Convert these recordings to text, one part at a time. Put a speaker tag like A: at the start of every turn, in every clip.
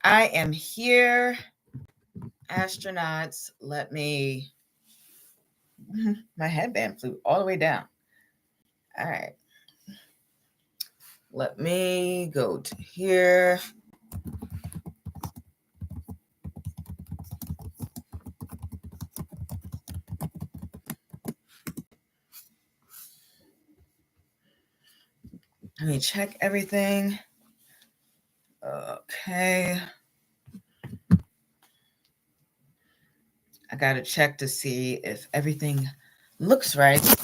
A: I am here, astronauts. Let me, my headband flew all the way down. All right. Let me go to here. Let me check everything. Okay. I got to check to see if everything looks right. There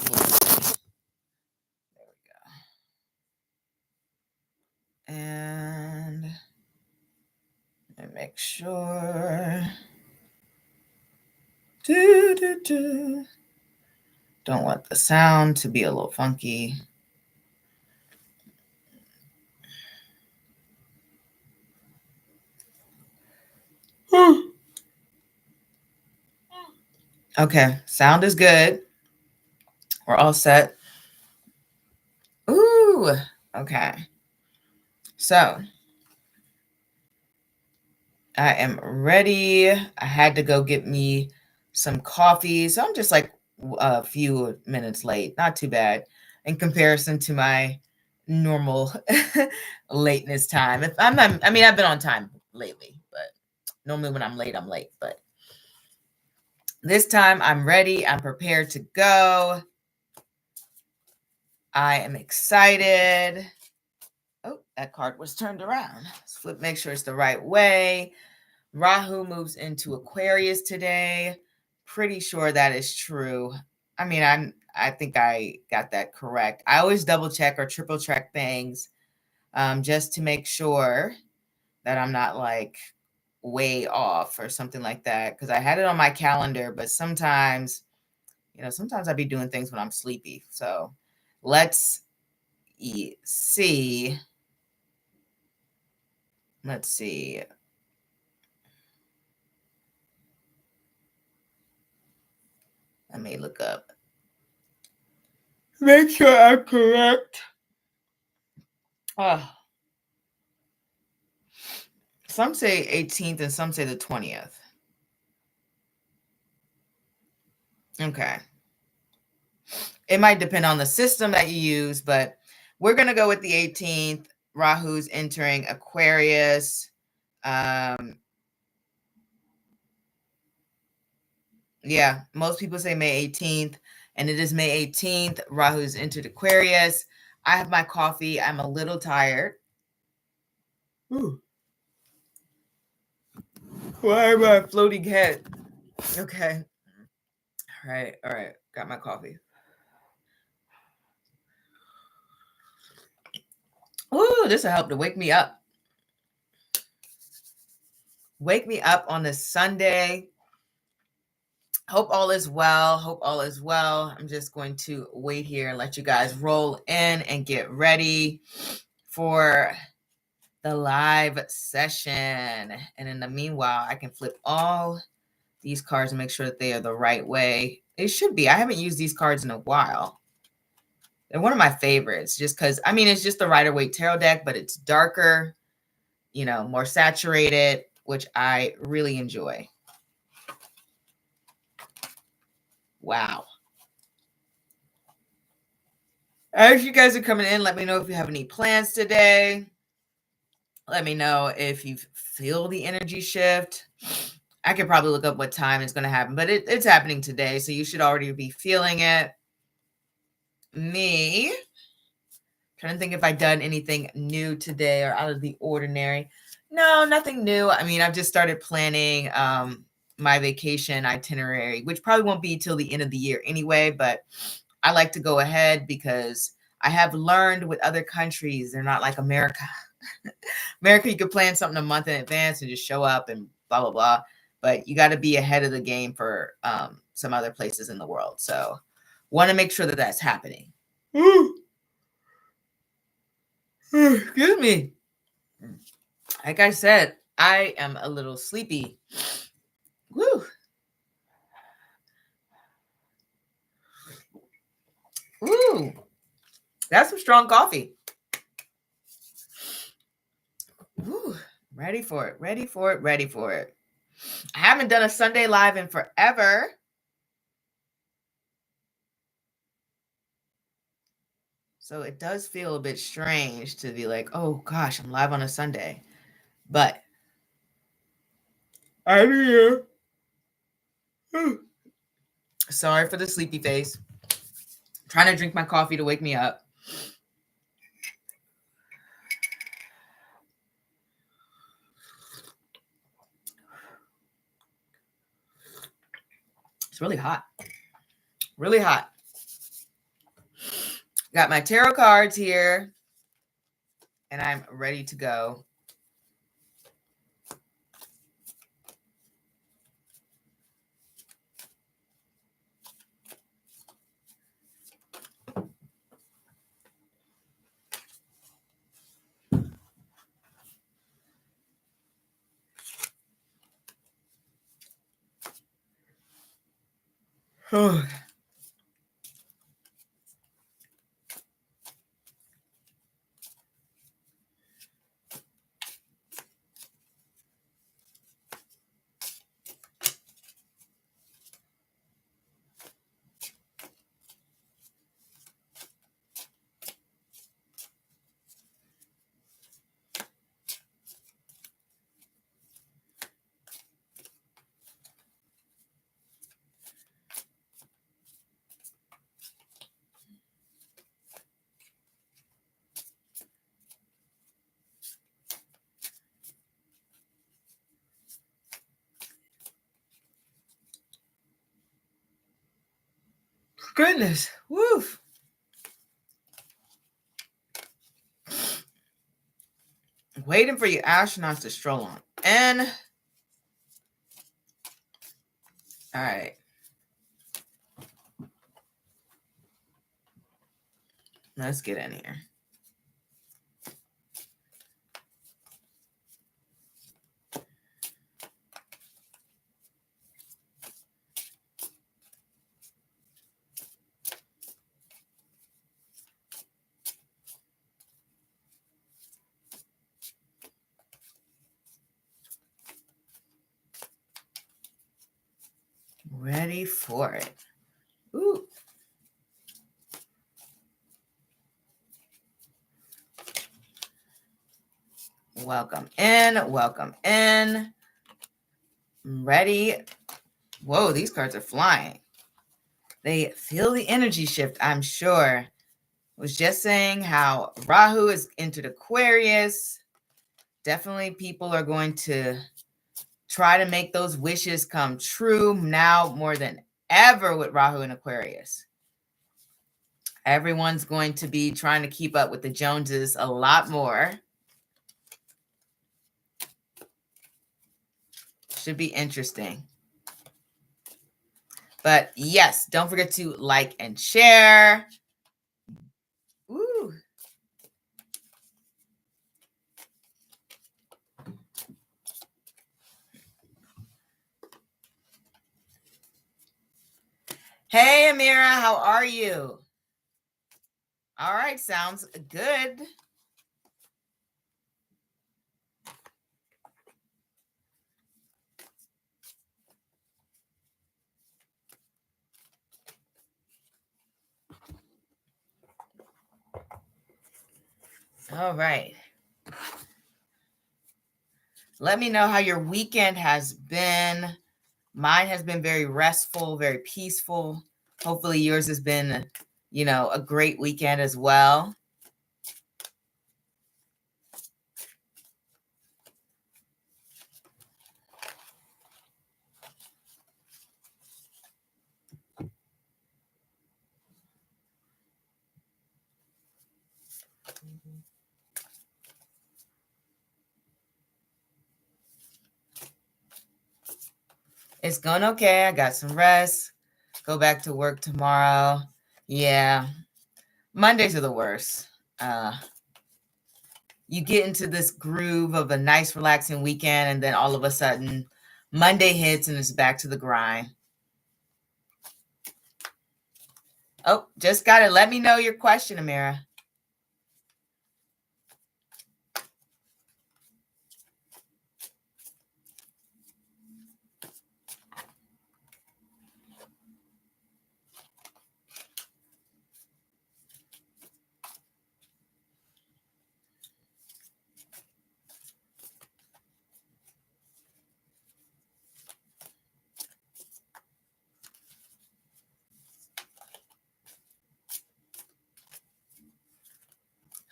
A: we go. And let me make sure. Don't want the sound to be a little funky. Okay, sound is good. We're all set. Ooh, okay. So I am ready. I had to go get me some coffee. So I'm just like a few minutes late. Not too bad in comparison to my normal lateness time. If I'm not, I mean, I've been on time lately, but normally when I'm late, I'm late. But this time I'm ready. I'm prepared to go. I am excited. Oh, that card was turned around. Let's flip, make sure it's the right way. Rahu moves into Aquarius today. Pretty sure that is true. I mean, I think I got that correct. I always double check or triple check things just to make sure that I'm not like way off or something like that. Because I had it on my calendar, but sometimes, sometimes I'd be doing things when I'm sleepy. So let's see. Let's see. Let me look up. Make sure I'm correct. Some say 18th and some say the 20th. Okay. It might depend on the system that you use, but we're going to go with the 18th. Rahu's entering Aquarius. Yeah, most people say May 18th, and it is May 18th. Rahu's entered Aquarius. I have my coffee. I'm a little tired. Ooh. Why am I floating head? Okay. All right. Got my coffee. Ooh, this will help to wake me up. Wake me up on this Sunday. Hope all is well. I'm just going to wait here and let you guys roll in and get ready for the live session. And in the meanwhile, I can flip all these cards and make sure that they are the right way. It should be. I haven't used these cards in a while. They're one of my favorites just because, I mean, it's just the Rider-Waite Tarot deck, but it's darker, more saturated, which I really enjoy. Wow. As you guys are coming in, let me know if you have any plans today. Let me know if you feel the energy shift. I could probably look up what time it's going to happen, but it's happening today, so you should already be feeling it. Me, trying to think if I've done anything new today or out of the ordinary. No, nothing new. I mean, I've just started planning my vacation itinerary, which probably won't be till the end of the year anyway, but I like to go ahead because I have learned with other countries, they're not like America. America, you could plan something a month in advance and just show up and blah, blah, blah. But you got to be ahead of the game for some other places in the world. So want to make sure that that's happening. Excuse me. Like I said, I am a little sleepy. Woo. Ooh. That's some strong coffee. Ready for it. Ready for it. Ready for it. I haven't done a Sunday live in forever. So it does feel a bit strange to be like, oh gosh, I'm live on a Sunday. But I'm here. Sorry for the sleepy face. I'm trying to drink my coffee to wake me up. It's really hot. Really hot. Got my tarot cards here, and I'm ready to go. Goodness. Woo. Waiting for you astronauts to stroll on. And all right. Let's get in here. Ready for it. Ooh. Welcome in. Welcome in. Ready. Whoa, these cards are flying. They feel the energy shift, I'm sure. I was just saying how Rahu has entered Aquarius. Definitely people are going to try to make those wishes come true now more than ever with Rahu in Aquarius. Everyone's going to be trying to keep up with the Joneses a lot more. Should be interesting. But yes, don't forget to like and share. Ooh. Hey, Amira, how are you? All right, sounds good. All right. Let me know how your weekend has been. Mine has been very restful, very peaceful. Hopefully yours has been, a great weekend as well. It's going okay. I got some rest. Go back to work tomorrow. Yeah. Mondays are the worst. You get into this groove of a nice, relaxing weekend, and then all of a sudden, Monday hits and it's back to the grind. Oh, just got it. Let me know your question, Amira.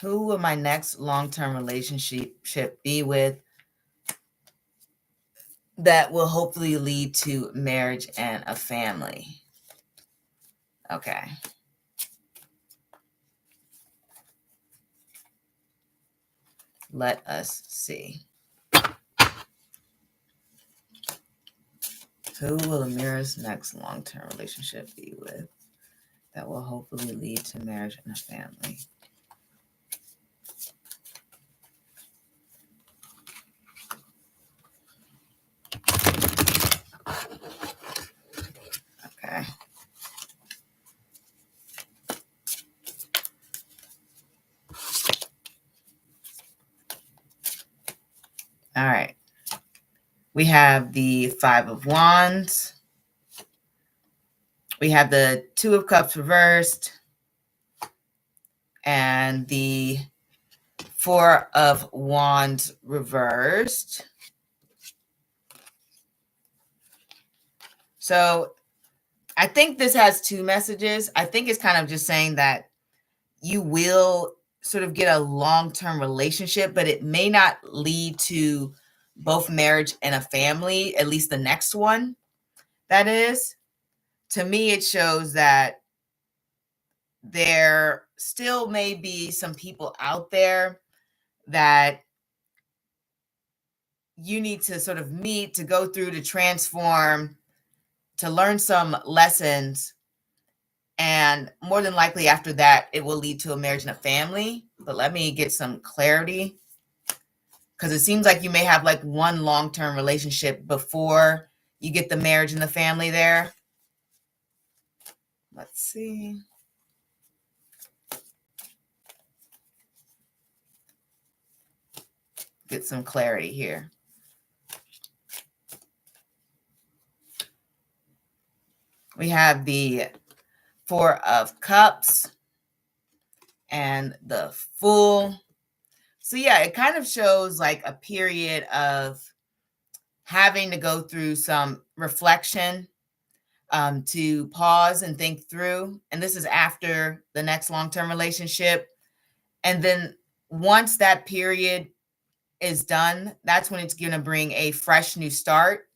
A: Who will my next long-term relationship be with that will hopefully lead to marriage and a family? Okay. Let us see. Who will Amira's next long-term relationship be with that will hopefully lead to marriage and a family? Okay. All right. We have the Five of Wands. We have the Two of Cups reversed and the Four of Wands reversed. So I think this has two messages. I think it's kind of just saying that you will sort of get a long-term relationship, but it may not lead to both marriage and a family, at least the next one. That is, to me, it shows that there still may be some people out there that you need to sort of meet, to go through, to transform, to learn some lessons. And more than likely after that, it will lead to a marriage and a family. But let me get some clarity, because it seems like you may have like one long-term relationship before you get the marriage and the family there. Let's see. Get some clarity here. We have the Four of Cups and the Fool. So yeah, it kind of shows like a period of having to go through some reflection, to pause and think through. And this is after the next long-term relationship. And then once that period is done, that's when it's going to bring a fresh new start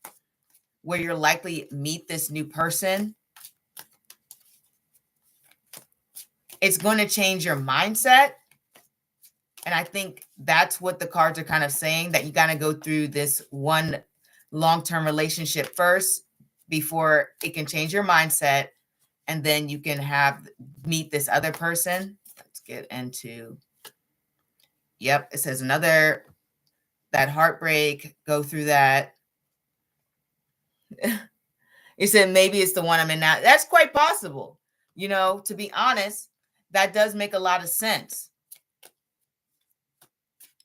A: where you're likely meet this new person. It's going to change your mindset. And I think that's what the cards are kind of saying, that you got to go through this one long-term relationship first before it can change your mindset. And then you can meet this other person. Let's get into, yep, it says another, that heartbreak, go through that. It said maybe it's the one I'm in now. That's quite possible. You know, to be honest, that does make a lot of sense.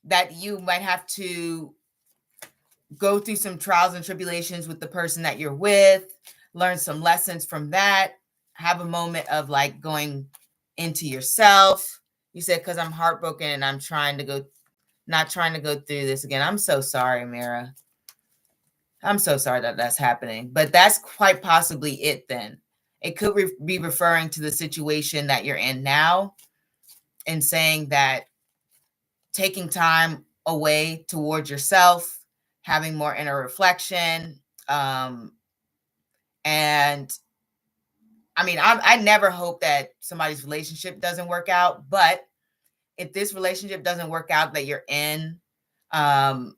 A: That you might have to go through some trials and tribulations with the person that you're with, learn some lessons from that, have a moment of like going into yourself. You said, because I'm heartbroken and I'm not trying to go through this again. I'm so sorry, Mira. I'm so sorry that that's happening, but that's quite possibly it then. It could be referring to the situation that you're in now and saying that taking time away towards yourself, having more inner reflection. And I mean, I never hope that somebody's relationship doesn't work out, but if this relationship doesn't work out that you're in, after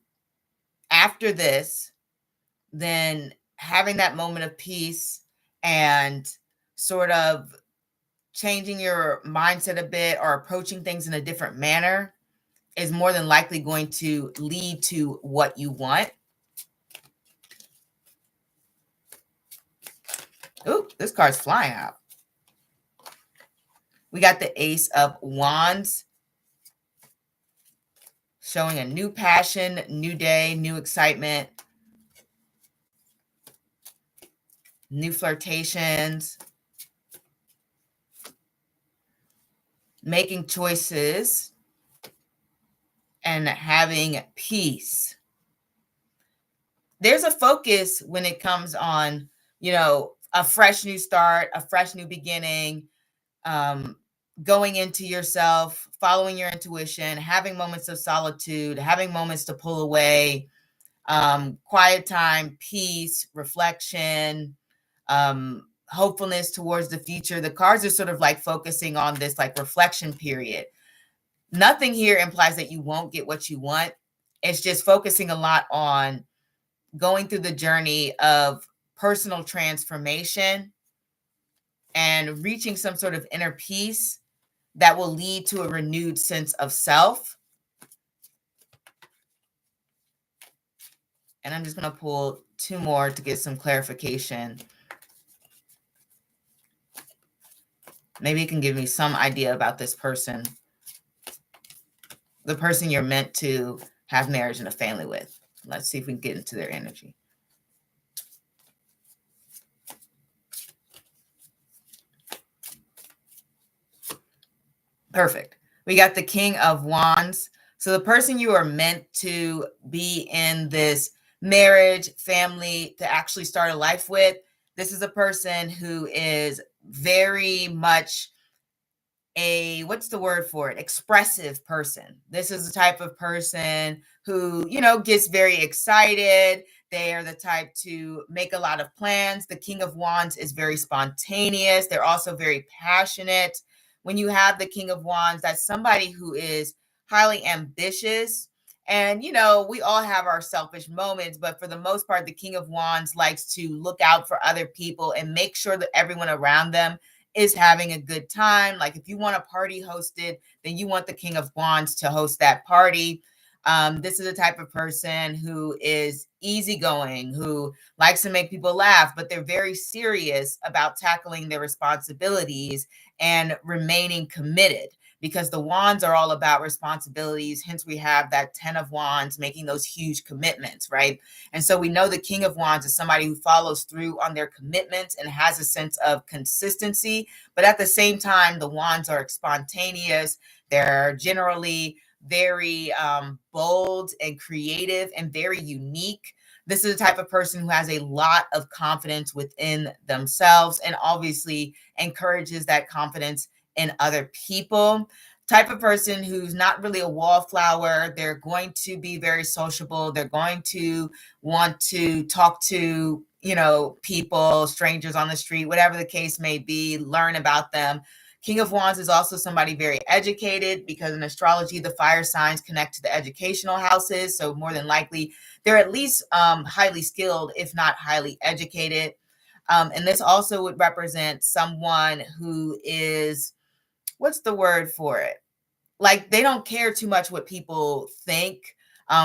A: this, then having that moment of peace and sort of changing your mindset a bit or approaching things in a different manner is more than likely going to lead to what you want. Ooh, this card's flying out. We got the Ace of Wands, showing a new passion, new day, new excitement, new flirtations, making choices, and having peace. There's a focus when it comes on, you know, a fresh new start, a fresh new beginning, going into yourself, following your intuition, having moments of solitude, having moments to pull away, quiet time, peace, reflection, hopefulness towards the future. The cards are sort of like focusing on this like reflection period. Nothing here implies that you won't get what you want. It's just focusing a lot on going through the journey of personal transformation and reaching some sort of inner peace that will lead to a renewed sense of self. And I'm just going to pull two more to get some clarification. Maybe it can give me some idea about this person, the person you're meant to have marriage and a family with. Let's see if we can get into their energy. Perfect. We got the King of Wands. So the person you are meant to be in this marriage, family, to actually start a life with, this is a person who is very much a, what's the word for it? Expressive person. This is the type of person who, you know, gets very excited. They are the type to make a lot of plans. The King of Wands is very spontaneous. They're also very passionate. When you have the King of Wands, that's somebody who is highly ambitious. And, you know, we all have our selfish moments, but for the most part, the King of Wands likes to look out for other people and make sure that everyone around them is having a good time. Like if you want a party hosted, then you want the King of Wands to host that party. This is a type of person who is easygoing, who likes to make people laugh, but they're very serious about tackling their responsibilities and remaining committed, because the wands are all about responsibilities. Hence, we have that 10 of wands making those huge commitments, right? And so we know the King of Wands is somebody who follows through on their commitments and has a sense of consistency. But at the same time, the wands are spontaneous. They're generally very bold and creative and very unique. This is the type of person who has a lot of confidence within themselves and obviously encourages that confidence in other people. Type of person who's not really a wallflower. They're going to be very sociable. They're going to want to talk to, you know, people, strangers on the street, whatever the case may be, learn about them. King of Wands is also somebody very educated, because in astrology, the fire signs connect to the educational houses. So more than likely, they're at least highly skilled, if not highly educated. And this also would represent someone who is, what's the word for it? Like they don't care too much what people think,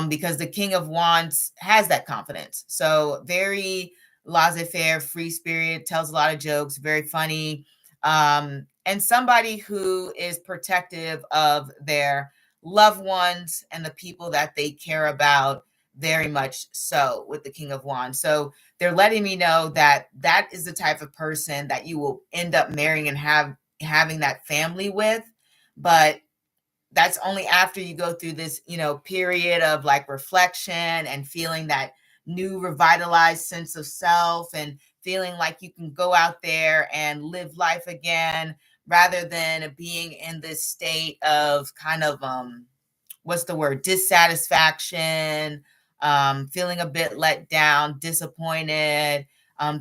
A: because the King of Wands has that confidence. So very laissez-faire, free spirit, tells a lot of jokes, very funny, and somebody who is protective of their loved ones and the people that they care about, very much so with the King of Wands. So they're letting me know that that is the type of person that you will end up marrying and having that family with. But that's only after you go through this, you know, period of like reflection and feeling that new revitalized sense of self and feeling like you can go out there and live life again, rather than being in this state of kind of what's the word, dissatisfaction, feeling a bit let down, disappointed,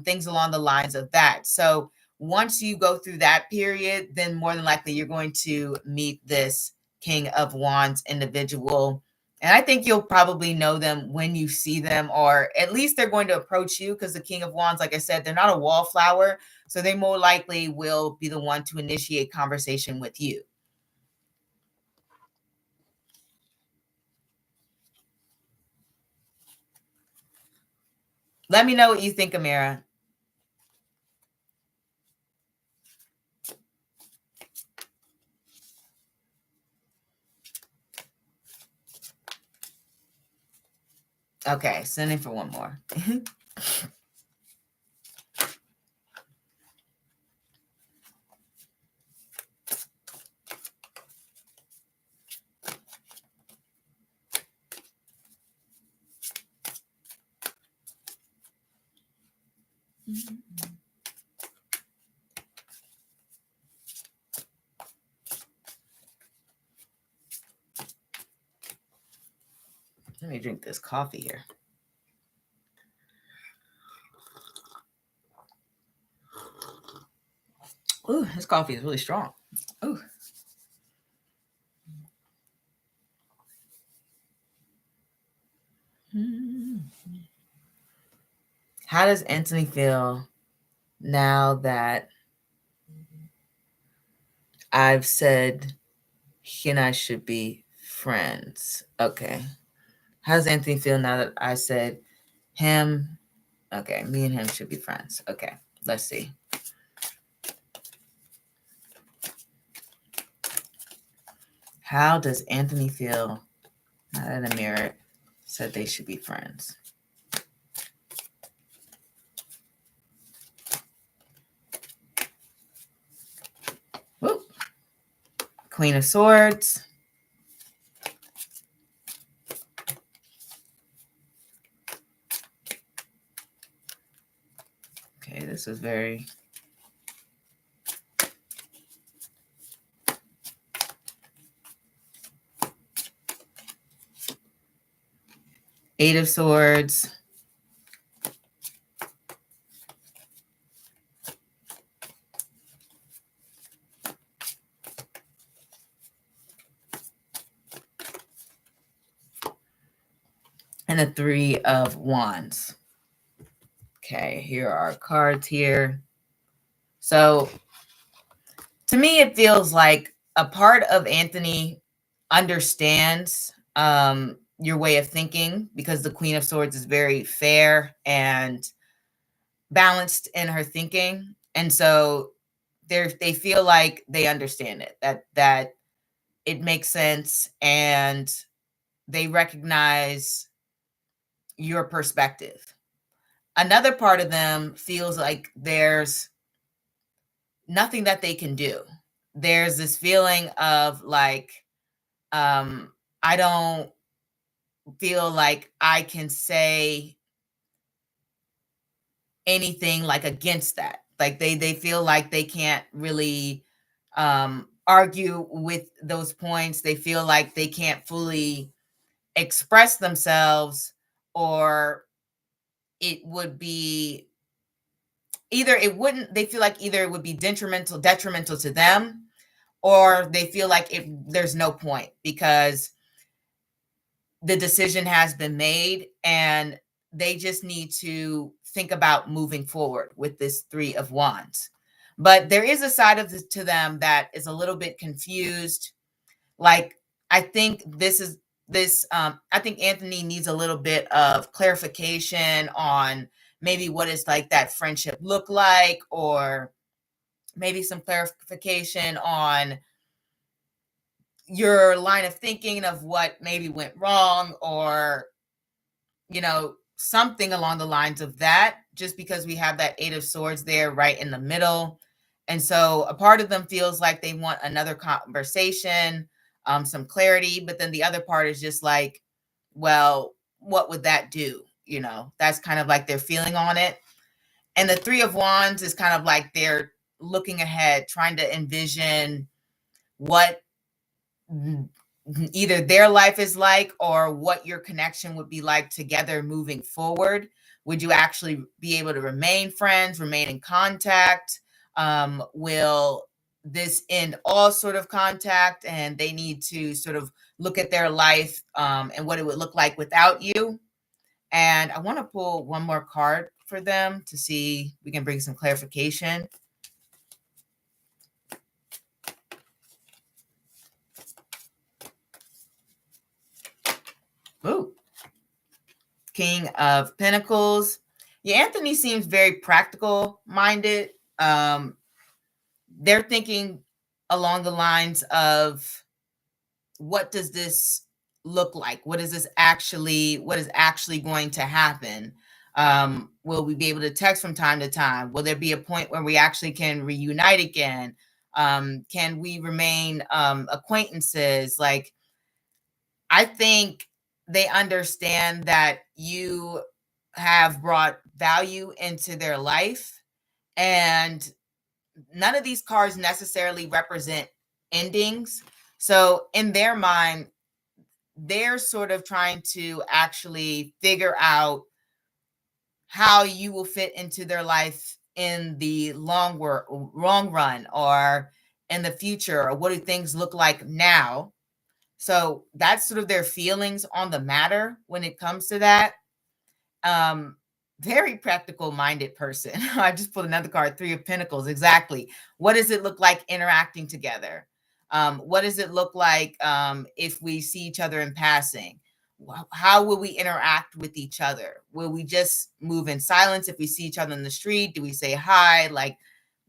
A: things along the lines of that. So once you go through that period, then more than likely you're going to meet this King of Wands individual. And I think you'll probably know them when you see them, or at least they're going to approach you, because the King of Wands, like I said, they're not a wallflower. So they more likely will be the one to initiate conversation with you. Let me know what you think, Amira. Okay, sending for one more. Let me drink this coffee here. Ooh, this coffee is really strong. Ooh. How does Anthony feel now that I've said he and I should be friends? Okay. How does Anthony feel now that I said him? Okay, me and him should be friends. Okay, let's see. How does Anthony feel now that Amira said they should be friends? Whoop. Queen of Swords. Okay, this was very... Eight of Swords. And a Three of Wands. Okay, here are our cards here. So to me, it feels like a part of Anthony understands your way of thinking, because the Queen of Swords is very fair and balanced in her thinking. And so they feel like they understand it, that it makes sense, and they recognize your perspective. Another part of them feels like there's nothing that they can do. There's this feeling of like, I don't feel like I can say anything like against that. Like they feel like they can't really argue with those points. They feel like they can't fully express themselves, or it would be either it wouldn't, they feel like either it would be detrimental to them, or they feel like there's no point because the decision has been made and they just need to think about moving forward with this Three of Wands. But there is a side of this to them that is a little bit confused. Like, I think I think Anthony needs a little bit of clarification on maybe what is like that friendship look like, or maybe some clarification on your line of thinking of what maybe went wrong, or something along the lines of that, just because we have that Eight of Swords there right in the middle. And so a part of them feels like they want another conversation, some clarity, but then the other part is just like, well, what would that do? That's kind of like their feeling on it. And the Three of Wands is kind of like they're looking ahead, trying to envision what either their life is like, or what your connection would be like together moving forward. Would you actually be able to remain friends, remain in contact? Will this end all sort of contact, and they need to sort of look at their life and what it would look like without you? And I want to pull one more card for them to see we can bring some clarification. Ooh. King of Pentacles. Yeah, Anthony seems very practical minded. They're thinking along the lines of, what does this look like? What is actually going to happen? Will we be able to text from time to time? Will there be a point where we actually can reunite again? Can we remain acquaintances? Like, I think they understand that you have brought value into their life, and none of these cards necessarily represent endings. So in their mind, they're sort of trying to actually figure out how you will fit into their life in the long run, or in the future, or what do things look like now. So that's sort of their feelings on the matter when it comes to that. Um, Very practical minded person. I just pulled another card, Three of Pentacles. Exactly. What does it look like interacting together? What does it look like if we see each other in passing? How will we interact with each other? Will we just move in silence if we see each other in the street? Do we say hi? Like,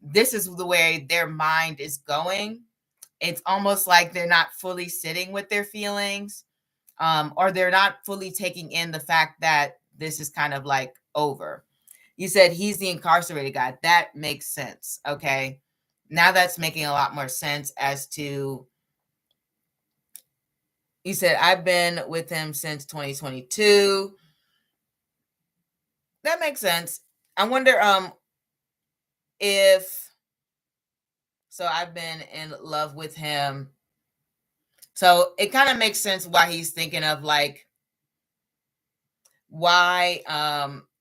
A: this is the way their mind is going. It's almost like they're not fully sitting with their feelings, or they're not fully taking in the fact that this is kind of like over. You said he's the incarcerated guy. That makes sense. Okay. Now that's making a lot more sense as to, you said, I've been with him since 2022. That makes sense. I wonder if, so I've been in love with him. So it kind of makes sense why he's thinking of like why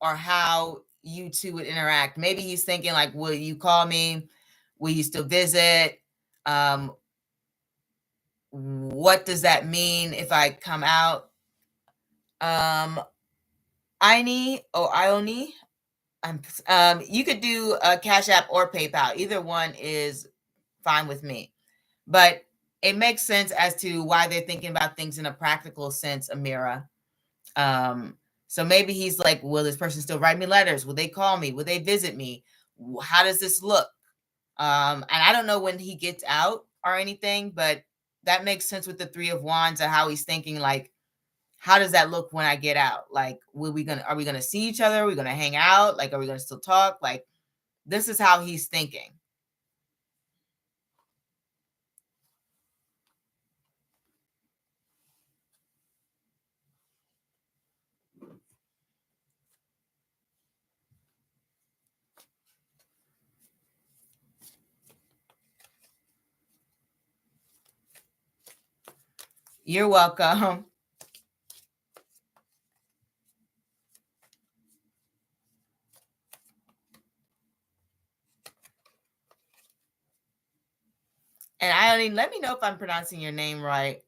A: or how you two would interact. Maybe he's thinking like, will you call me? Will you still visit? Um, what does that mean if I come out? Ione. You could do a Cash App or PayPal. Either one is fine with me. But it makes sense as to why they're thinking about things in a practical sense, Amira. So maybe he's like, will this person still write me letters? Will they call me? Will they visit me? How does this look? And I don't know when he gets out or anything, but that makes sense with the Three of Wands and how he's thinking like, how does that look when I get out? Like, are we gonna see each other? Are we gonna hang out? Like, are we gonna still talk? Like, this is how he's thinking. You're welcome. And Eileen, let me know if I'm pronouncing your name right.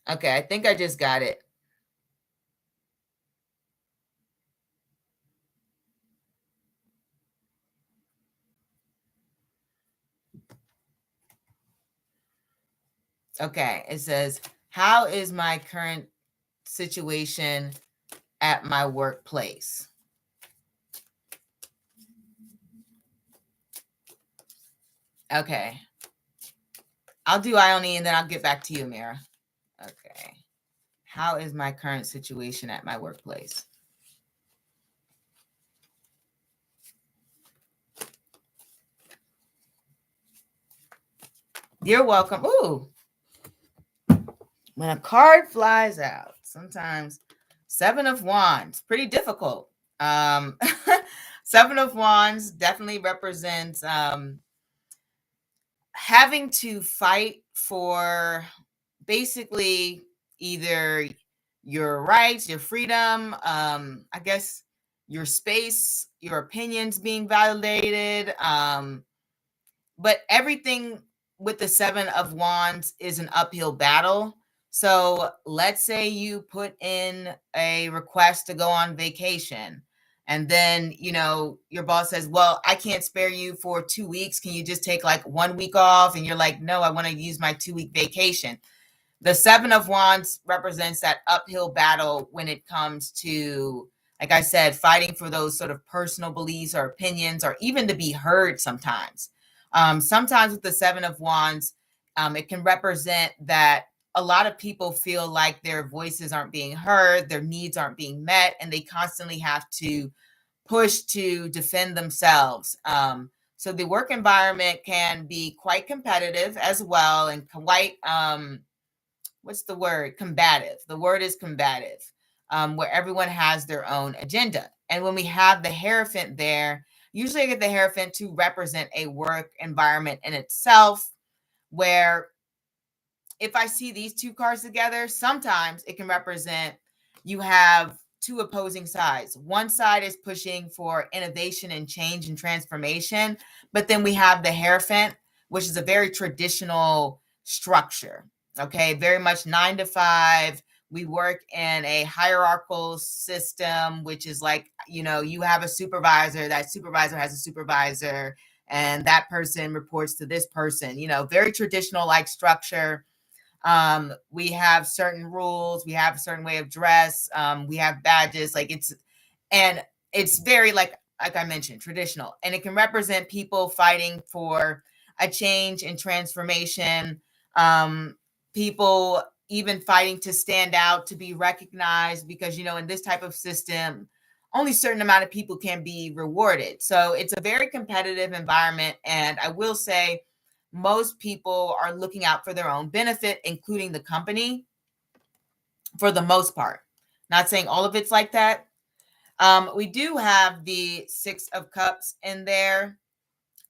A: Okay, I think I just got it. Okay, it says, how is my current situation at my workplace? Okay. I'll do Ione and then I'll get back to you, Mira. Okay. How is my current situation at my workplace? You're welcome. Ooh. When a card flies out, sometimes Seven of Wands, pretty difficult. Seven of Wands definitely represents having to fight for basically either your rights, your freedom, I guess your space, your opinions being validated. But everything with the Seven of Wands is an uphill battle. So let's say you put in a request to go on vacation, and then, your boss says, well, I can't spare you for 2 weeks. Can you just take like 1 week off? And you're like, no, I want to use my 2 week vacation. The Seven of Wands represents that uphill battle when it comes to, like I said, fighting for those sort of personal beliefs or opinions, or even to be heard sometimes. Sometimes with the Seven of Wands, it can represent that a lot of people feel like their voices aren't being heard, their needs aren't being met, and they constantly have to push to defend themselves. So the work environment can be quite competitive as well, and quite what's the word? Combative. The word is combative, where everyone has their own agenda. And when we have the Hierophant there, Usually I get the Hierophant to represent a work environment in itself, where if I see these two cards together, sometimes it can represent you have two opposing sides. One side is pushing for innovation and change and transformation, but then we have the Hierophant, which is a very traditional structure. Okay, very much 9 to 5. We work in a hierarchical system, which is like, you have a supervisor, that supervisor has a supervisor, and that person reports to this person, very traditional like structure. We have certain rules, we have a certain way of dress, we have badges, and it's very like I mentioned, traditional, and it can represent people fighting for a change and transformation, people even fighting to stand out, to be recognized, because in this type of system only a certain amount of people can be rewarded. So it's a very competitive environment, and I will say most people are looking out for their own benefit, including the company, for the most part. Not saying all of it's like that. We do have the Six of Cups in there.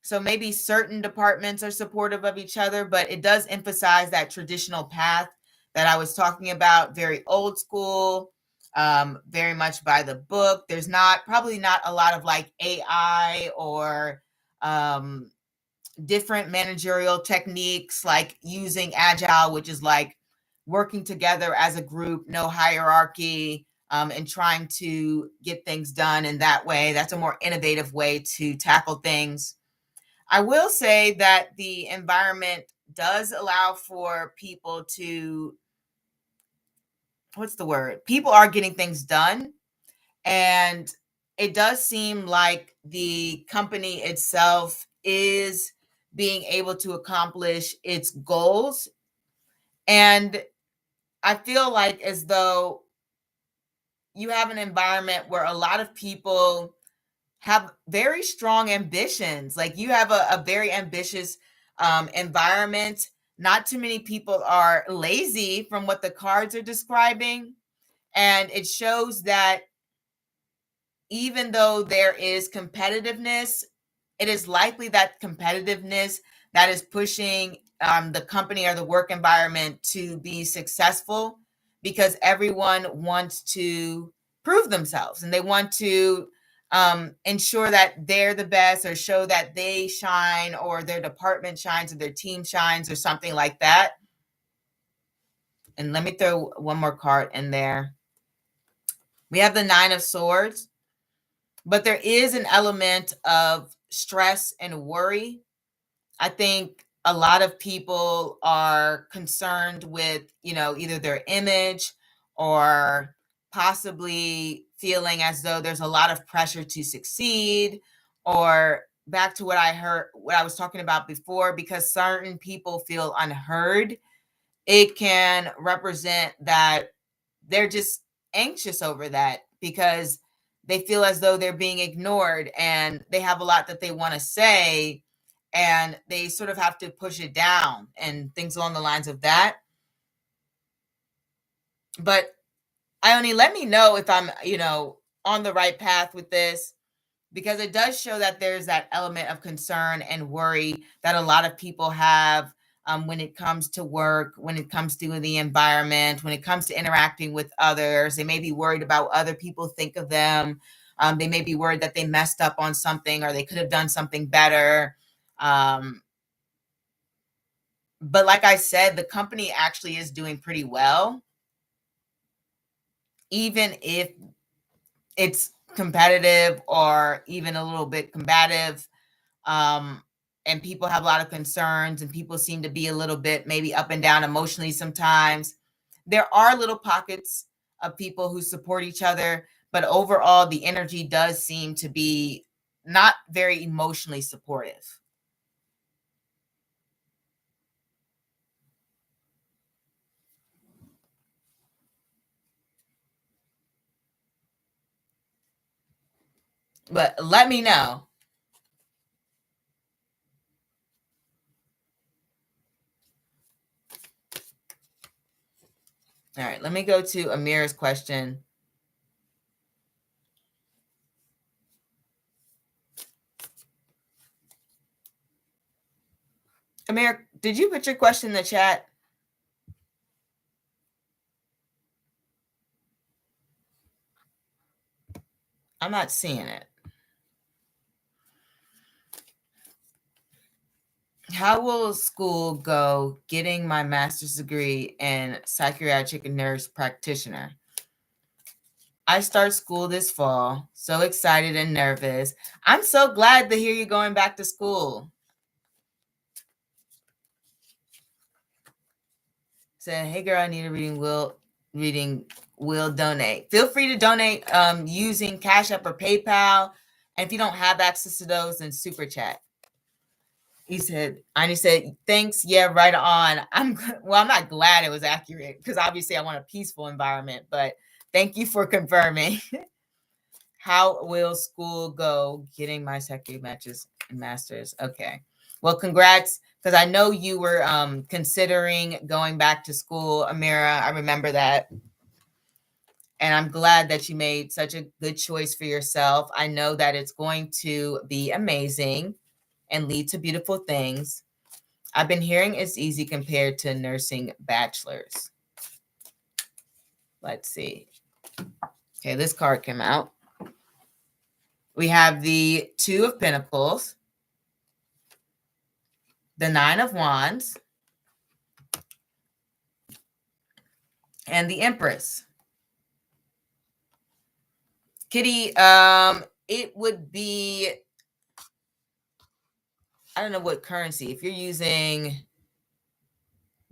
A: So maybe certain departments are supportive of each other, but it does emphasize that traditional path that I was talking about, very old school, very much by the book. There's probably not a lot of like AI or different managerial techniques, like using agile, which is like working together as a group, no hierarchy, and trying to get things done in that way. That's a more innovative way to tackle things. I will say that the environment does allow for people to, what's the word? People are getting things done. And it does seem like the company itself is being able to accomplish its goals. And I feel like as though you have an environment where a lot of people have very strong ambitions. Like you have a very ambitious environment. Not too many people are lazy from what the cards are describing. And it shows that even though there is competitiveness, it is likely that competitiveness that is pushing the company or the work environment to be successful, because everyone wants to prove themselves and they want to ensure that they're the best, or show that they shine, or their department shines, or their team shines, or something like that. And let me throw one more card in there. We have the Nine of Swords. But there is an element of stress and worry. I think a lot of people are concerned with, either their image, or possibly feeling as though there's a lot of pressure to succeed, or back to what I was talking about before, because certain people feel unheard. It can represent that they're just anxious over that, because they feel as though they're being ignored, and they have a lot that they want to say, and they sort of have to push it down and things along the lines of that. But Ione, let me know if I'm, on the right path with this, because it does show that there's that element of concern and worry that a lot of people have, when it comes to work, when it comes to the environment, when it comes to interacting with others. They may be worried about what other people think of them. They may be worried that they messed up on something, or they could have done something better. But like I said, the company actually is doing pretty well, even if it's competitive or even a little bit combative. And people have a lot of concerns, and people seem to be a little bit maybe up and down emotionally sometimes. There are little pockets of people who support each other, but overall the energy does seem to be not very emotionally supportive. But let me know. All right, let me go to Amira's question. Amir, did you put your question in the chat? I'm not seeing it. How will school go getting my master's degree in psychiatric nurse practitioner? I start school this fall. So excited and nervous. I'm so glad to hear you going back to school. Said, hey girl, I need a reading. Will donate. Feel free to donate using CashApp or PayPal. And if you don't have access to those, then super chat. Ani said, thanks. Yeah, right on. I'm not glad it was accurate because obviously I want a peaceful environment, but thank you for confirming. How will school go getting my secretary matches and masters? Okay. Well, congrats, because I know you were considering going back to school, Amira. I remember that. And I'm glad that you made such a good choice for yourself. I know that it's going to be amazing and lead to beautiful things. I've been hearing it's easy compared to nursing bachelors. Let's see. Okay, this card came out. We have the Two of Pentacles, the Nine of Wands, and the Empress. Kitty, it would be, I don't know what currency, if you're using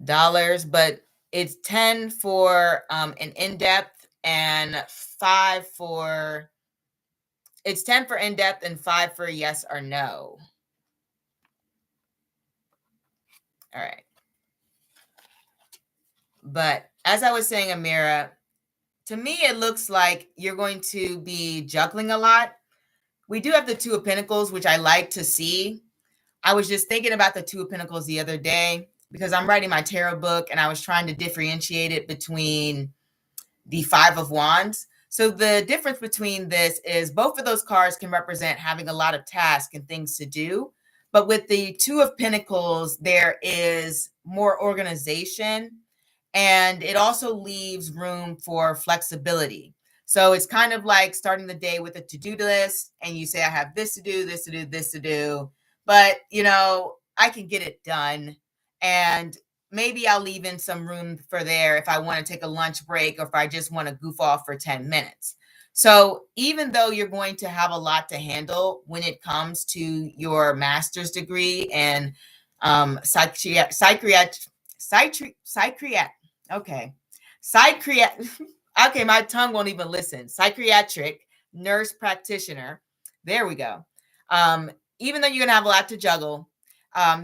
A: dollars, but it's 10 for an in-depth and 5 for, it's 10 for in-depth and 5 for yes or no. All right. But as I was saying, Amira, to me, it looks like you're going to be juggling a lot. We do have the Two of Pentacles, which I like to see. I was just thinking about the Two of Pentacles the other day because I'm writing my tarot book and I was trying to differentiate it between the Five of Wands. So the difference between this is both of those cards can represent having a lot of tasks and things to do. But with the Two of Pentacles, there is more organization and it also leaves room for flexibility. So it's kind of like starting the day with a to-do list and you say, I have this to do, this to do, this to do, but I can get it done. And maybe I'll leave in some room for there if I want to take a lunch break or if I just want to goof off for 10 minutes. So even though you're going to have a lot to handle when it comes to your master's degree and okay, my tongue won't even listen. Psychiatric nurse practitioner. There we go. Even though you're going to have a lot to juggle,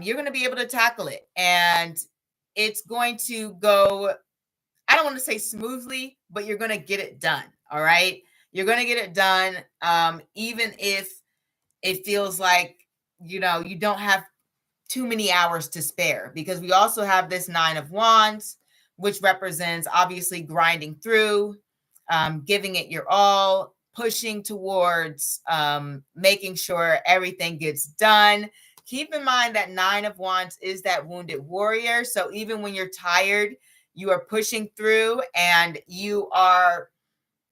A: you're going to be able to tackle it. And it's going to go, I don't want to say smoothly, but you're going to get it done. All right. You're going to get it done. Even if it feels like, you don't have too many hours to spare, because we also have this Nine of Wands, which represents obviously grinding through, giving it your all, pushing towards making sure everything gets done. Keep in mind that Nine of Wands is that wounded warrior. So even when you're tired, you are pushing through and you are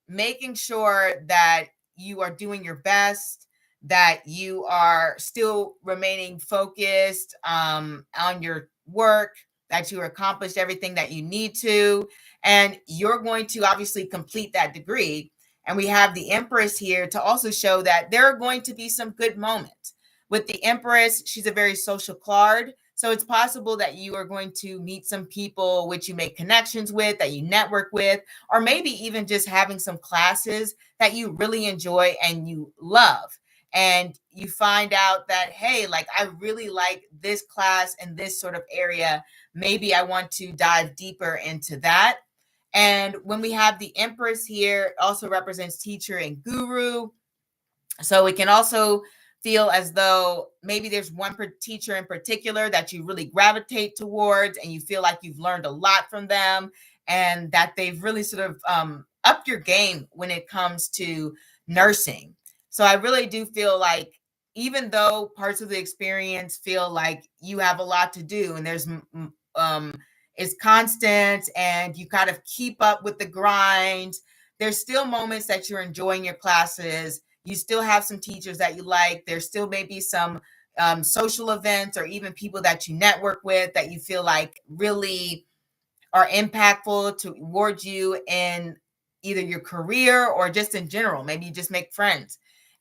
A: making sure that you are doing your best, that you are still remaining focused on your work, that you accomplished everything that you need to, and you're going to obviously complete that degree. And we have the Empress here to also show that there are going to be some good moments. With the Empress, she's a very social card. So it's possible that you are going to meet some people which you make connections with, that you network with, or maybe even just having some classes that you really enjoy and you love. And you find out that, hey, like I really like this class in this sort of area. Maybe I want to dive deeper into that. And when we have the Empress here, it also represents teacher and guru. So it can also feel as though maybe there's one teacher in particular that you really gravitate towards and you feel like you've learned a lot from them and that they've really sort of upped your game when it comes to nursing. So I really do feel like even though parts of the experience feel like you have a lot to do and there's it's constant and you kind of keep up with the grind, there's still moments that you're enjoying your classes. You still have some teachers that you like. There still may be some social events or even people that you network with that you feel like really are impactful towards you in either your career or just in general. Maybe you just make friends.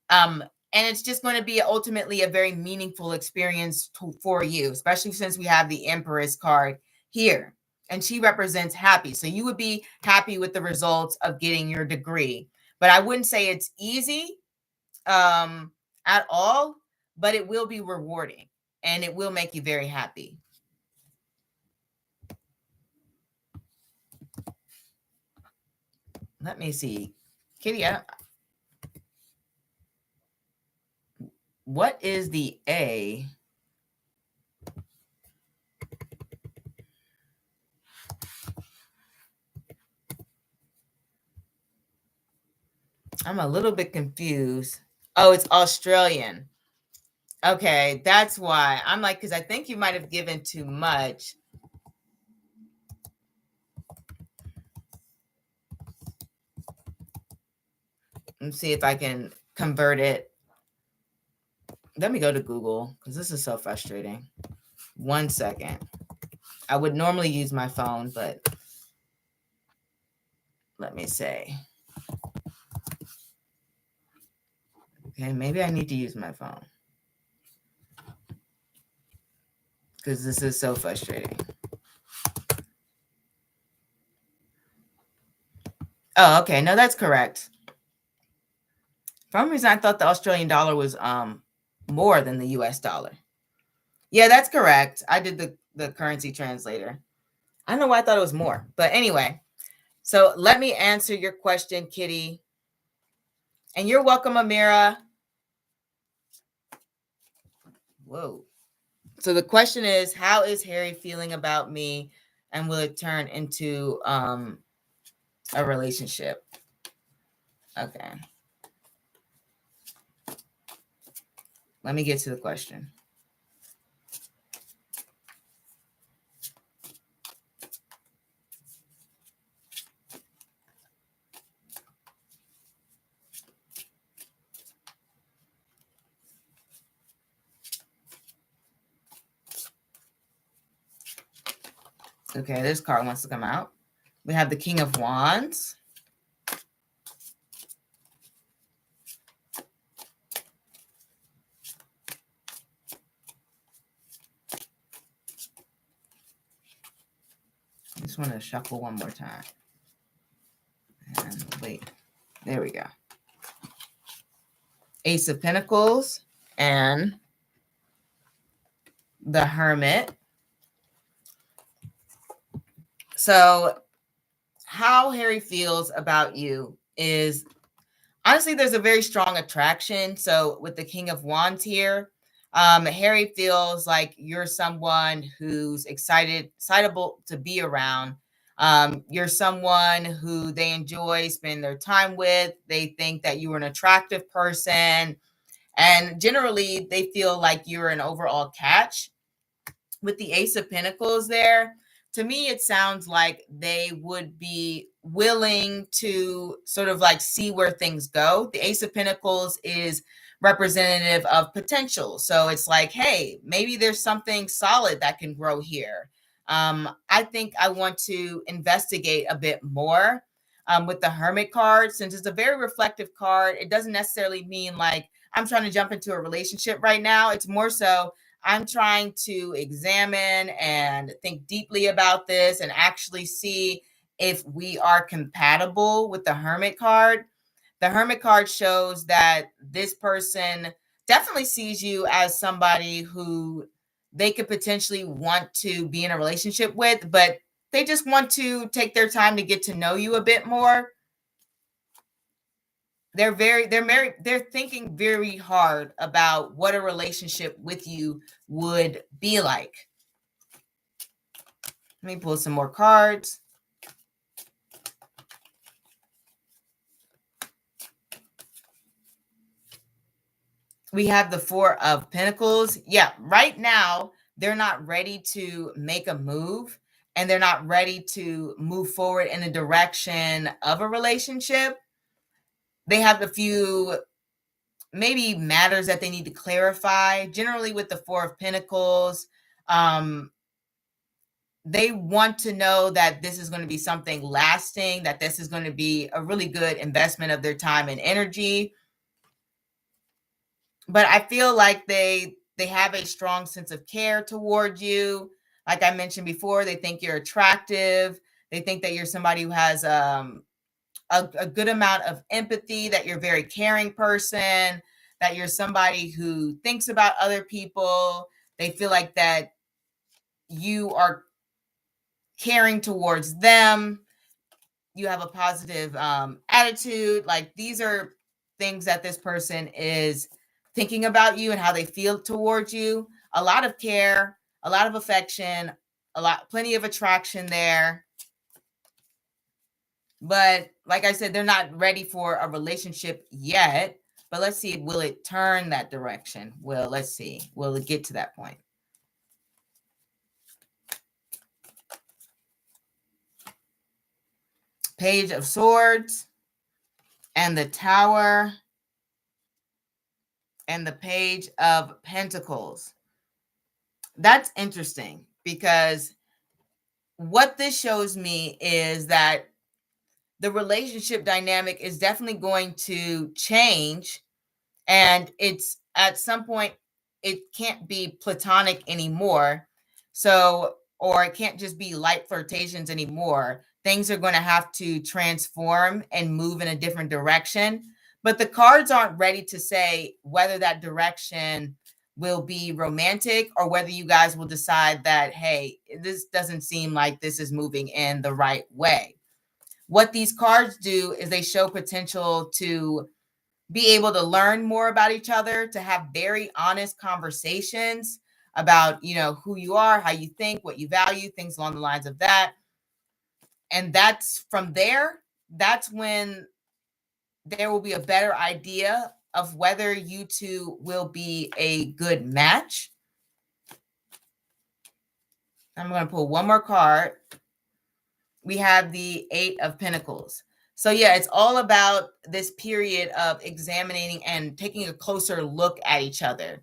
A: Um, and it's just going to be ultimately a very meaningful experience for you, especially since we have the Empress card here. And she represents happy. So you would be happy with the results of getting your degree. But I wouldn't say it's easy at all, but it will be rewarding and it will make you very happy. Let me see. Kitty, what is the A? I'm a little bit confused. Oh, it's Australian. Okay, that's why. I'm like, because I think you might have given too much. Let's see if I can convert it. Let me go to Google because this is so frustrating. 1 second. I would normally use my phone, but let me say. Okay, maybe I need to use my phone because this is so frustrating. Oh, okay. No, that's correct. For some reason, I thought the Australian dollar was more than the US dollar. Yeah, that's correct. I did the currency translator. I don't know why I thought it was more. But anyway, so let me answer your question, Kitty. And you're welcome, Amira. Whoa. So the question is, how is Harry feeling about me? And will it turn into a relationship? Okay. Let me get to the question. Okay, this card wants to come out. We have the King of Wands. I just want to shuffle one more time. And wait, there we go. Ace of Pentacles and the Hermit. So how Harry feels about you is, honestly, there's a very strong attraction. So with the King of Wands here, Harry feels like you're someone who's excitable to be around. You're someone who they enjoy spending their time with. They think that you are an attractive person. And generally, they feel like you're an overall catch. With the Ace of Pentacles there, to me, it sounds like they would be willing to sort of like see where things go. The Ace of Pentacles is representative of potential. So it's like, hey, maybe there's something solid that can grow here. I think I want to investigate a bit more with the Hermit card. Since it's a very reflective card, it doesn't necessarily mean like I'm trying to jump into a relationship right now. It's more so I'm trying to examine and think deeply about this and actually see if we are compatible with the Hermit card. The Hermit card shows that this person definitely sees you as somebody who they could potentially want to be in a relationship with, but they just want to take their time to get to know you a bit more. They're thinking very hard about what a relationship with you would be like. Let me pull some more cards. we have the Four of Pentacles. Yeah, right now, they're not ready to make a move, and they're not ready to move forward in the direction of a relationship. They have a few maybe matters that they need to clarify. Generally, with the Four of Pentacles, they want to know that this is going to be something lasting, that this is going to be a really good investment of their time and energy. But I feel like they have a strong sense of care towards you. Like I mentioned before, they think you're attractive. They think that you're somebody who has a good amount of empathy, that you're a very caring person, that you're somebody who thinks about other people. They feel like that you are caring towards them. You have a positive attitude. Like, these are things that this person is thinking about you and how they feel towards you. A lot of care, a lot of affection, plenty of attraction there. But like I said, they're not ready for a relationship yet. But let's see, will it turn that direction? Well, let's see. Will it get to that point? Page of Swords and the Tower and the Page of Pentacles. That's interesting, because what this shows me is that the relationship dynamic is definitely going to change, and it's at some point it can't be platonic anymore. So, or it can't just be light flirtations anymore. Things are going to have to transform and move in a different direction. But the cards aren't ready to say whether that direction will be romantic, or whether you guys will decide that, hey, this doesn't seem like this is moving in the right way. What these cards do is they show potential to be able to learn more about each other, to have very honest conversations about, who you are, how you think, what you value, things along the lines of that. And that's from there, that's when there will be a better idea of whether you two will be a good match. I'm going to pull one more card. We have the Eight of Pentacles. So yeah, it's all about this period of examining and taking a closer look at each other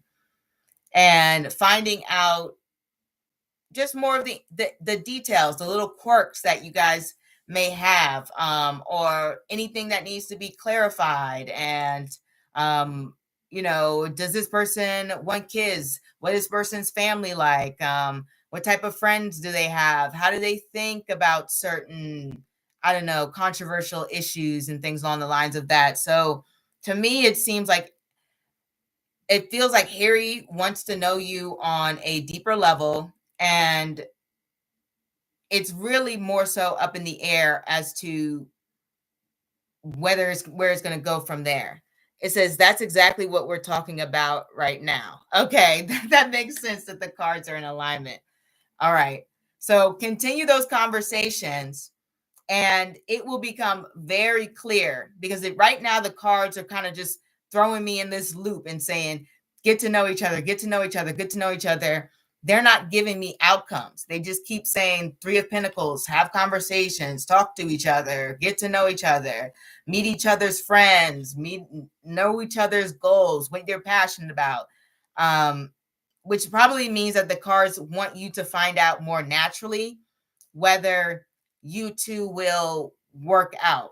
A: and finding out just more of the details, the little quirks that you guys may have, or anything that needs to be clarified. And does this person want kids? What is this person's family like? What type of friends do they have? How do they think about certain, I don't know, controversial issues and things along the lines of that? So to me, it feels like Harry wants to know you on a deeper level, and it's really more so up in the air as to where it's going to go from there. It says that's exactly what we're talking about right now. Okay, that makes sense that the cards are in alignment. All right. So continue those conversations, and it will become very clear, because right now the cards are kind of just throwing me in this loop and saying, get to know each other, get to know each other, get to know each other. They're not giving me outcomes. They just keep saying Three of Pentacles, have conversations, talk to each other, get to know each other, meet each other's friends, know each other's goals, what they're passionate about. Which probably means that the cards want you to find out more naturally whether you two will work out.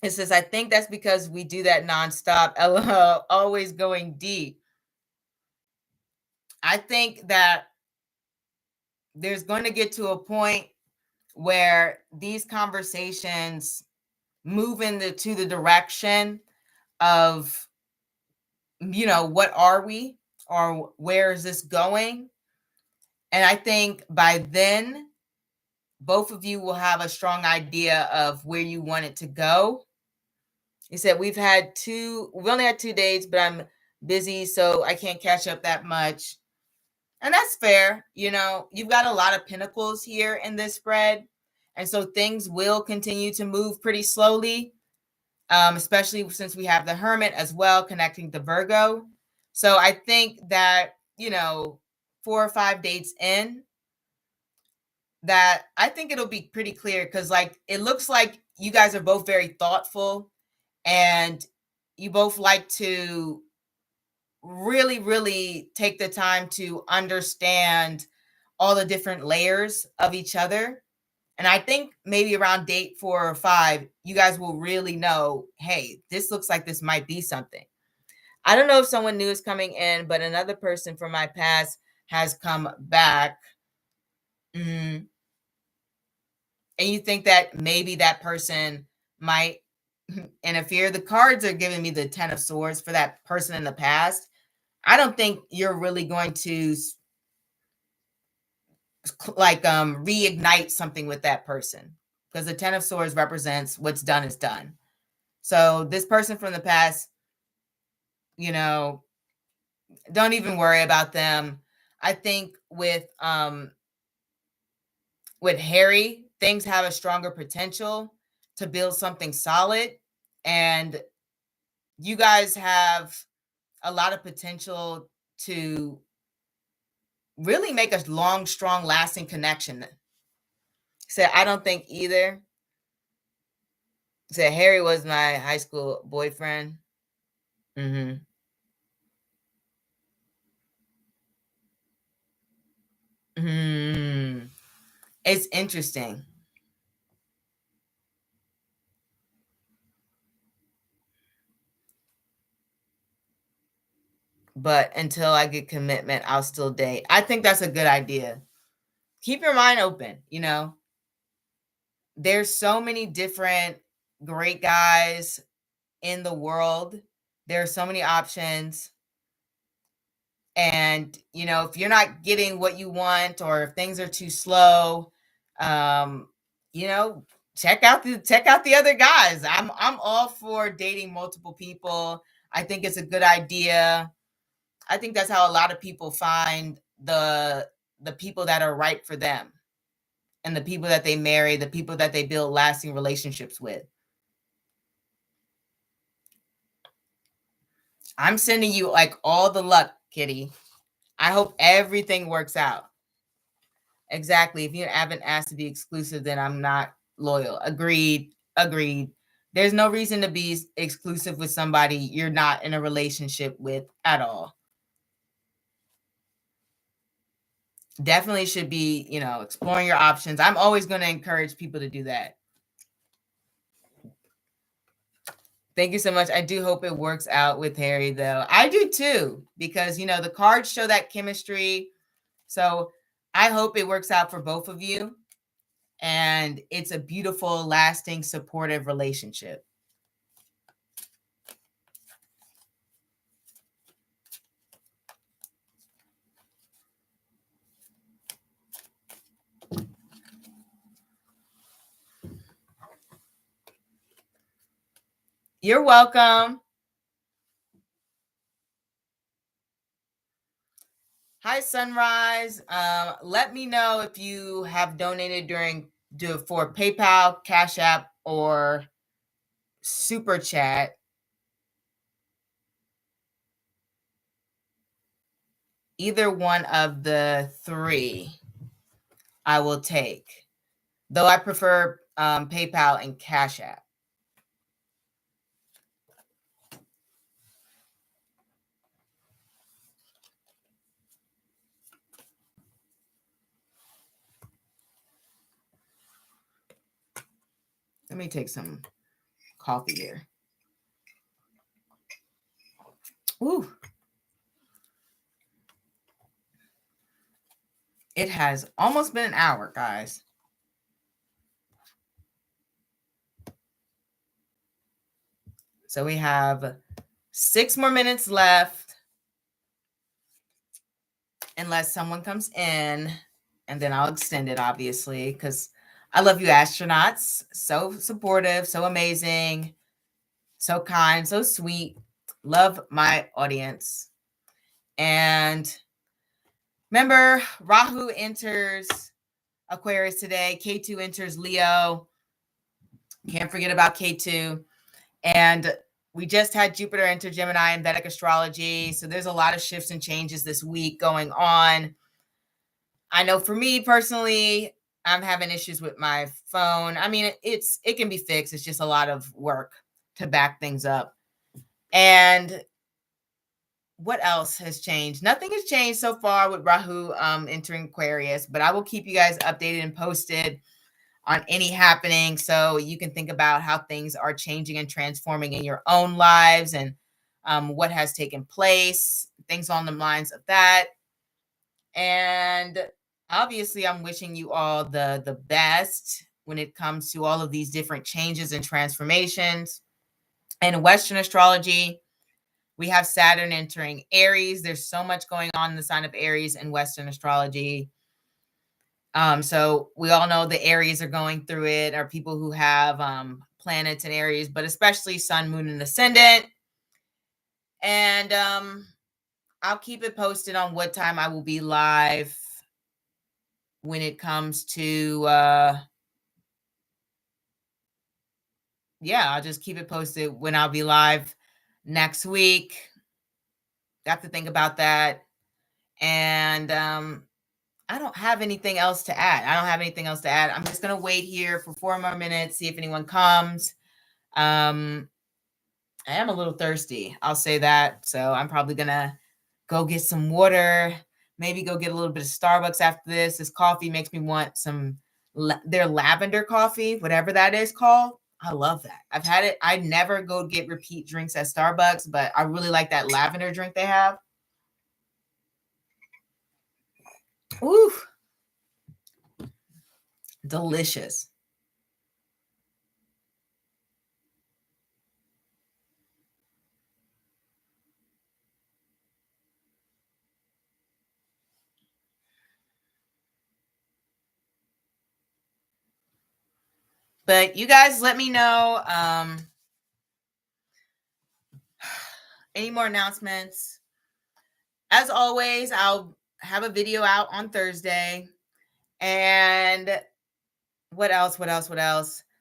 A: It says, I think that's because we do that nonstop, LOL, always going deep. I think that there's going to get to a point where these conversations move into the direction of, what are we, or where is this going? And I think by then, both of you will have a strong idea of where you want it to go. He said, we only had 2 days, but I'm busy, so I can't catch up that much. And that's fair. You've got a lot of pentacles here in this spread. And so things will continue to move pretty slowly. especially since we have the Hermit as well connecting the Virgo. So I think that, 4 or 5 dates in, that I think it'll be pretty clear, because like it looks like you guys are both very thoughtful, and you both like to really, really take the time to understand all the different layers of each other. And I think maybe around date 4 or 5, you guys will really know, hey, this looks like this might be something. I don't know if someone new is coming in, but another person from my past has come back. And you think that maybe that person might interfere. The cards are giving me the 10 of Swords for that person in the past. I don't think you're really going to reignite something with that person, because the 10 of Swords represents what's done is done. So this person from the past, don't even worry about them. I think with Harry, things have a stronger potential to build something solid, and you guys have a lot of potential to really make a long, strong, lasting connection. So I don't think either. So Harry was my high school boyfriend. Mm-hmm. It's interesting. But until I get commitment, I'll still date. I think that's a good idea. Keep your mind open, There's so many different great guys in the world. There are so many options. And, if you're not getting what you want, or if things are too slow, you know, check out the other guys. I'm all for dating multiple people. I think it's a good idea. I think that's how a lot of people find the people that are right for them, and the people that they marry, the people that they build lasting relationships with. I'm sending you like all the luck, Kitty. I hope everything works out. Exactly. If you haven't asked to be exclusive, then I'm not loyal. Agreed. Agreed. There's no reason to be exclusive with somebody you're not in a relationship with at all. Definitely should be, exploring your options. I'm always going to encourage people to do that. Thank you so much. I do hope it works out with Harry, though. I do too, because, the cards show that chemistry. So I hope it works out for both of you, and it's a beautiful, lasting, supportive relationship. You're welcome. Hi, Sunrise. Let me know if you have donated for PayPal, Cash App, or Super Chat. Either one of the three I will take, though I prefer PayPal and Cash App. Let me take some coffee here. Ooh. It has almost been an hour, guys. So we have 6 more minutes left, unless someone comes in, and then I'll extend it, obviously, because I love you, astronauts. So supportive, so amazing, so kind, so sweet. Love my audience. And remember, Rahu enters Aquarius today. K2 enters Leo. Can't forget about K2. And we just had Jupiter enter Gemini in Vedic astrology. So there's a lot of shifts and changes this week going on. I know for me personally, I'm having issues with my phone. I mean, it can be fixed. It's just a lot of work to back things up. And what else has changed? Nothing has changed so far with Rahu entering Aquarius, but I will keep you guys updated and posted on any happening, so you can think about how things are changing and transforming in your own lives, and what has taken place, things on the lines of that. And obviously, I'm wishing you all the best when it comes to all of these different changes and transformations. In Western astrology, we have Saturn entering Aries. There's so much going on in the sign of Aries in Western astrology. So we all know the Aries are going through it, are people who have planets in Aries, but especially Sun, Moon, and Ascendant. And I'll keep it posted on what time I will be live when it comes to I'll just keep it posted when I'll be live next week. Got to think about that. And I don't have anything else to add. I'm just going to wait here for 4 more minutes, see if anyone comes. I am a little thirsty. I'll say that. So I'm probably going to go get some water, maybe go get a little bit of Starbucks after this. This coffee makes me want their lavender coffee, whatever that is called. I love that. I've had it. I never go get repeat drinks at Starbucks, but I really like that lavender drink they have. Ooh, delicious. But you guys let me know any more announcements. As always, I'll have a video out on Thursday. And what else?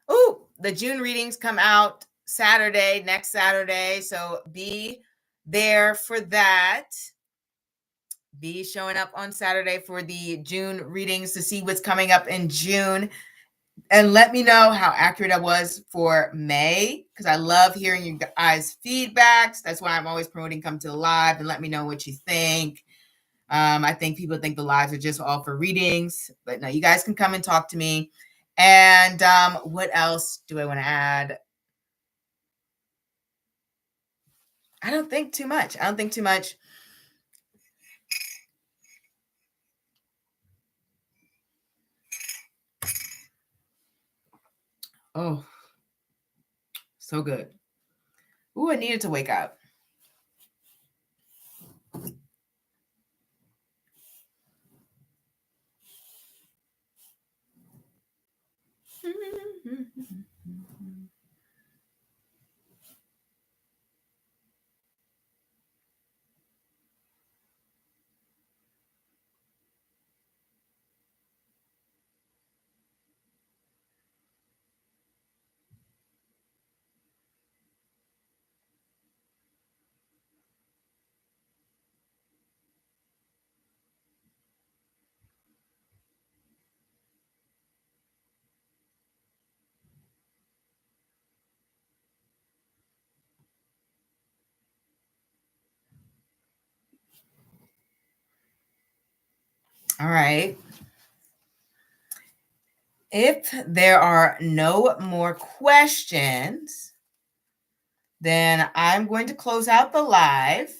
A: Oh, the June readings come out next Saturday. So be there for that. Be showing up on Saturday for the June readings to see what's coming up in June. And let me know how accurate I was for May, because I love hearing you guys' feedbacks. That's why I'm always promoting come to the live and let me know what you think. I think people think the lives are just all for readings, but no, you guys can come and talk to me. And what else do I want to add? I don't think too much. Oh, so good. Ooh, I needed to wake up. All right. If there are no more questions, then I'm going to close out the live.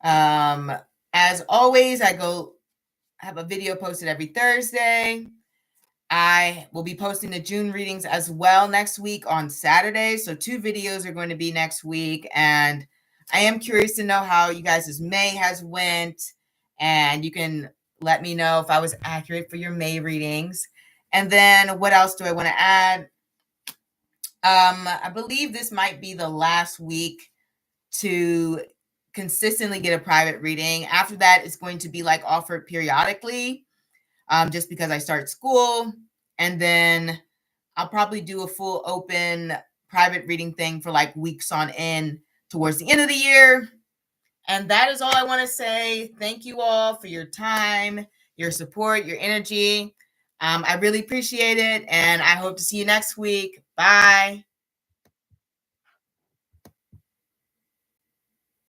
A: As always, I have a video posted every Thursday. I will be posting the June readings as well next week on Saturday. So 2 videos are going to be next week. And I am curious to know how you guys' May has went. And you can let me know if I was accurate for your May readings. And then what else do I want to add? I believe this might be the last week to consistently get a private reading. After that, it's going to be like offered periodically, just because I start school. And then I'll probably do a full open private reading thing for like weeks on end towards the end of the year. And that is all I want to say. Thank you all for your time, your support, your energy. I really appreciate it. And I hope to see you next week. Bye.